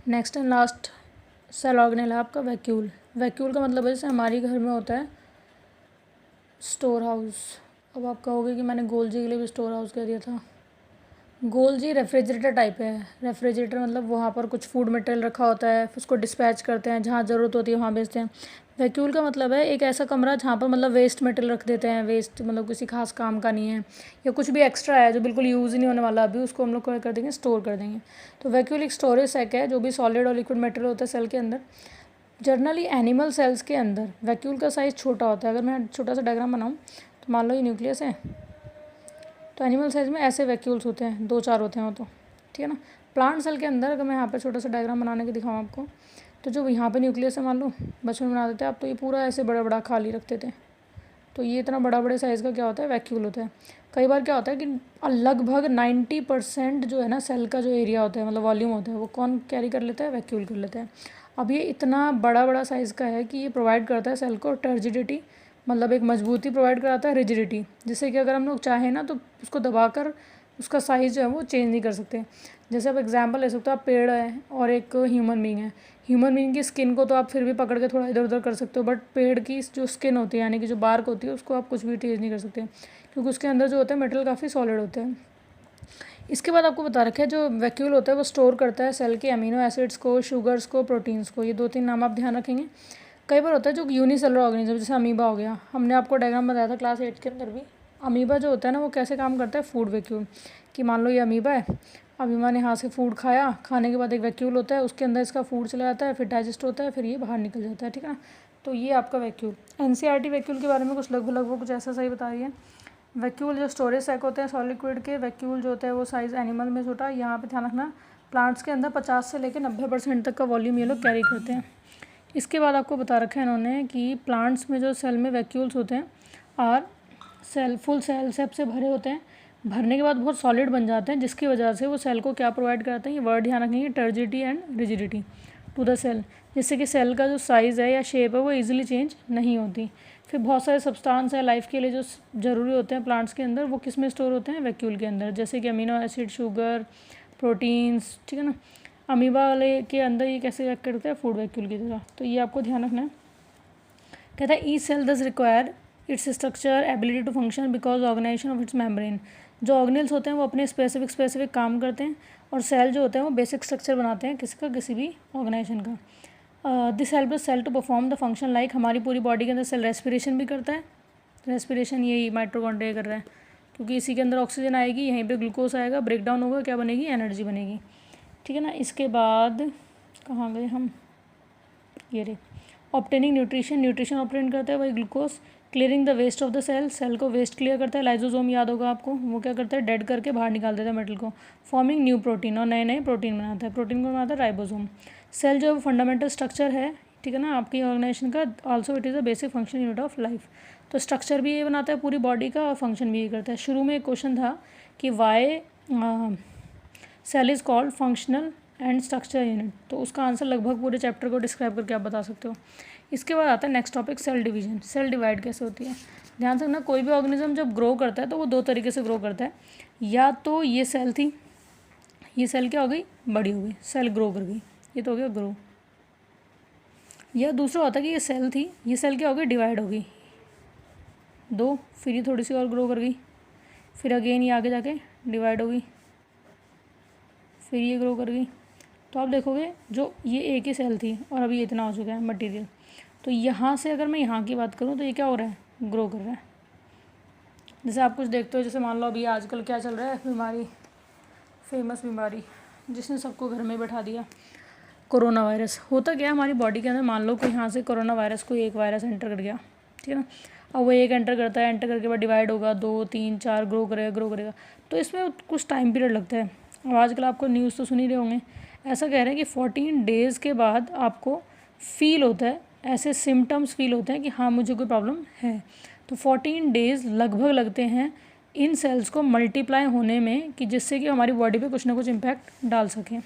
Next and last cell organelle है आपका vacuole. Vacuole का मतलब है जैसे हमारे घर में होता है स्टोर हाउस। अब आप कहोगे कि मैंने गोल्जी के लिए भी स्टोर हाउस कह दिया था। गोल्जी रेफ्रिजरेटर टाइप है। रेफ्रिजरेटर मतलब वहाँ पर कुछ फूड मटेरियल रखा होता है, फिर उसको डिस्पैच करते हैं, जहाँ ज़रूरत होती है वहाँ भेजते हैं। वैक्यूल का मतलब है एक ऐसा कमरा जहाँ पर मतलब वेस्ट मटेरियल रख देते हैं। वेस्ट मतलब किसी खास काम का नहीं है या कुछ भी एक्स्ट्रा है जो बिल्कुल यूज़ ही नहीं होने वाला, अभी उसको हम लोग क्या कर देंगे, स्टोर कर देंगे। तो वैक्यूल एक स्टोरेज सैक है जो भी सॉलिड और लिक्विड मटेरियल होता है सेल के अंदर। जनरली एनिमल सेल्स के अंदर वैक्यूल का साइज़ छोटा होता है। अगर मैं छोटा सा डायग्राम बनाऊँ तो मान लो ये न्यूक्लियस है, तो एनिमल साइज में ऐसे वैक्यूल्स होते हैं, 2-4 होते हैं वो तो, ठीक है ना। प्लांट सेल के अंदर अगर मैं यहाँ पे छोटा सा डायग्राम बनाने के दिखाऊँ आपको, तो जो यहाँ पे न्यूक्लियस है मान लो बचपन में बना देते हैं आप, तो ये पूरा ऐसे बड़ा बड़ा खाली रखते थे। तो ये इतना बड़ा बड़े साइज़ का क्या होता है, वैक्यूल होता है। कई बार क्या होता है कि लगभग 90% जो है ना सेल का जो एरिया होता है मतलब वॉल्यूम होता है वो कौन कैरी कर लेता है, वैक्यूल कर लेता है। अब ये इतना बड़ा बड़ा साइज़ का है कि ये प्रोवाइड करता है सेल को टर्जिडिटी, मतलब एक मजबूती प्रोवाइड कराता है, रिजिडिटी, जिससे कि अगर हम लोग चाहें ना तो उसको दबाकर उसका साइज़ जो है वो चेंज नहीं कर सकते। जैसे आप एग्जांपल ले सकते हो, आप पेड़ है और एक ह्यूमन बीइंग है। ह्यूमन बीइंग की स्किन को तो आप फिर भी पकड़ के थोड़ा इधर उधर कर सकते हो, बट पेड़ की जो स्किन होती है यानी कि जो बार्क होती है उसको आप कुछ भी चेंज नहीं कर सकते, क्योंकि उसके अंदर जो होता है मटेरियल काफ़ी सॉलिड होते हैं। इसके बाद आपको बता रखा है जो वैक्यूल होता है वो स्टोर करता है सेल के अमीनो एसिड्स को, शुगर्स को, प्रोटीन्स को। ये 2-3 नाम आप ध्यान रखेंगे। कई बार होता है जो यूनिसेलुलर ऑर्गेनिज्म जैसे अमीबा हो गया, हमने आपको डायग्राम बताया था क्लास 8 के अंदर भी। अमीबा जो होता है ना वो कैसे काम करता है, फूड वैक्यूल। कि मान लो ये अमीबा है, अमीबा ने यहाँ से फूड खाया, खाने के बाद एक वैक्यूल होता है, उसके अंदर इसका फूड चला जाता है, फिर डाइजेस्ट होता है, फिर ये बाहर निकल जाता है, ठीक है ना। तो ये आपका वैक्यूल। एनसीईआरटी वैक्यूल के बारे में कुछ लगभग कुछ ऐसा सही बता रही है। वैक्यूल जो स्टोरेज सैक होते हैं सॉलिड लिक्विड के, वैक्यूल जो होता है वो साइज़ एनिमल में छोटा। यहाँ पे ध्यान रखना, प्लांट्स के अंदर 50 से लेकर 90% तक का वॉल्यूम ये लोग कैरी करते हैं। इसके बाद आपको बता रखा है इन्होंने कि प्लांट्स में जो सेल में वैक्यूल्स होते हैं और सेल फुल सेल से भरे होते हैं। भरने के बाद बहुत सॉलिड बन जाते हैं, जिसकी वजह से वो सेल को क्या प्रोवाइड कराते हैं, ये वर्ड ध्यान रखेंगे, turgidity and rigidity to the cell, जिससे कि सेल का जो साइज़ है या शेप है वो ईजिली चेंज नहीं होती। फिर बहुत सारे सब्सटेंस है लाइफ के लिए जो ज़रूरी होते हैं प्लांट्स के अंदर, वो किस में स्टोर होते हैं, वैक्यूल के अंदर, जैसे कि अमीनो एसिड, शुगर, प्रोटीन्स, ठीक है ना। अमीबा वाले के अंदर ये कैसे एक्ट करता है, फूड वैक्यूल की तरह। तो ये आपको ध्यान रखना है। कहता है each cell does require its structure ability to function because organisation of its membrane. जो ऑर्गेनेल्स होते हैं वो अपने स्पेसिफिक काम करते हैं, और सेल जो होते हैं वो बेसिक स्ट्रक्चर बनाते हैं किसका, किसी भी ऑर्गेनाइजेशन का। This help the cell to perform the function like हमारी पूरी बॉडी के अंदर सेल रेस्पिरेशन भी करता है। रेस्पिरेशन यही माइटोकॉन्ड्रिया कर रहा है, क्योंकि इसी के अंदर ऑक्सीजन आएगी, यहीं पे ग्लूकोज आएगा, ब्रेक डाउन होगा, क्या बनेगी, एनर्जी बनेगी, ठीक है ना। इसके बाद कहाँ गए हम, ये रे, ऑब्टेनिंग न्यूट्रिशन ऑब्टेन करता है वही glucose. Clearing the waste of the cell, cell को वेस्ट क्लियर करता है। लाइजोसोम याद होगा आपको, वो क्या करता है, डेड करके बाहर निकाल देता है मेटल को, फॉर्मिंग न्यू प्रोटीन, और नए नए प्रोटीन बनाता है। प्रोटीन को बनाता है राइबोसोम। सेल जो फंडामेंटल स्ट्रक्चर है, ठीक है ना, आपकी ऑर्गेनाइजेशन का, also it is a basic function unit of life. तो स्ट्रक्चर भी ये बनाता है पूरी बॉडी का, और फंक्शन भी ये करता है। शुरू में एक क्वेश्चन था कि why cell is called functional and structure unit, तो उसका आंसर लगभग पूरे चैप्टर को डिस्क्राइब करके आप बता सकते हो। इसके बाद आता है next topic, cell division. Cell divide कैसे होती है, ध्यान से रखना। कोई भी ऑर्गेनिज्म जब ग्रो करता है तो वो 2 तरीके से ग्रो करता है। या तो ये सेल थी, ये सेल क्या हो गई, बड़ी हो गई, सेल ग्रो कर गई, ये तो हो गया ग्रो। या दूसरा होता है कि ये सेल थी, ये सेल क्या हो गई, डिवाइड हो गई 2, फिर ये थोड़ी सी और ग्रो कर गई, फिर अगेन ये आगे जाके डिवाइड हो गई, फिर ये ग्रो कर गई। तो आप देखोगे जो ये एक ही सेल थी और अभी इतना हो चुका है मटेरियल, तो यहाँ से अगर मैं यहाँ की बात करूँ तो ये क्या हो रहा है, ग्रो कर रहा है। जैसे आप कुछ देखते हो, जैसे मान लो अभी आजकल क्या चल रहा है, बीमारी, फेमस बीमारी जिसने सबको घर में बैठा दिया, कोरोना वायरस। होता क्या है हमारी बॉडी के अंदर, मान लो कि यहाँ से कोरोना वायरस को एक वायरस एंटर कर गया, ठीक है ना। अब वो एक एंटर करता है, एंटर करके बाद डिवाइड होगा, 2, 3, 4 ग्रो करेगा। तो इसमें कुछ टाइम पीरियड लगता है। और आजकल आपको न्यूज़ तो सुन ही रहे होंगे, ऐसा कह रहे हैं कि 14 डेज़ के बाद आपको फील होता है, ऐसे सिम्टम्स फील होते हैं कि हाँ मुझे कोई प्रॉब्लम है। तो 14 डेज़ लगभग लगते हैं इन सेल्स को मल्टीप्लाई होने में, कि जिससे कि हमारी बॉडी पे कुछ ना कुछ इम्पैक्ट डाल सकें,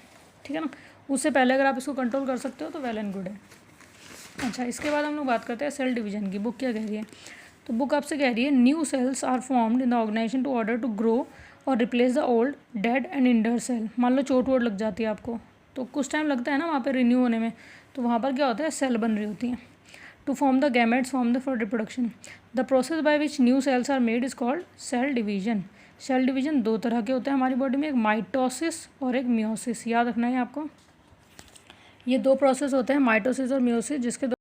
ठीक है ना। उससे पहले अगर आप इसको कंट्रोल कर सकते हो तो वेल एंड गुड है। अच्छा, इसके बाद हम लोग बात करते हैं सेल डिवीजन की। बुक क्या कह रही है, तो बुक आपसे कह रही है new cells are formed in the organization to order to grow और replace the old dead and injured cell. मान लो चोट वोट लग जाती है आपको, तो कुछ टाइम लगता है ना वहाँ पे रिन्यू होने में, तो वहाँ पर क्या होता है, सेल बन रही होती हैं। To form the gametes form the for reproduction, the process by which new cells are made is called cell division. Cell division 2 तरह के होते हैं हमारी बॉडी में, एक माइटोसिस और एक मियोसिस, याद रखना है आपको। ये 2 प्रोसेस होते हैं, माइटोसिस और मियोसिस, जिसके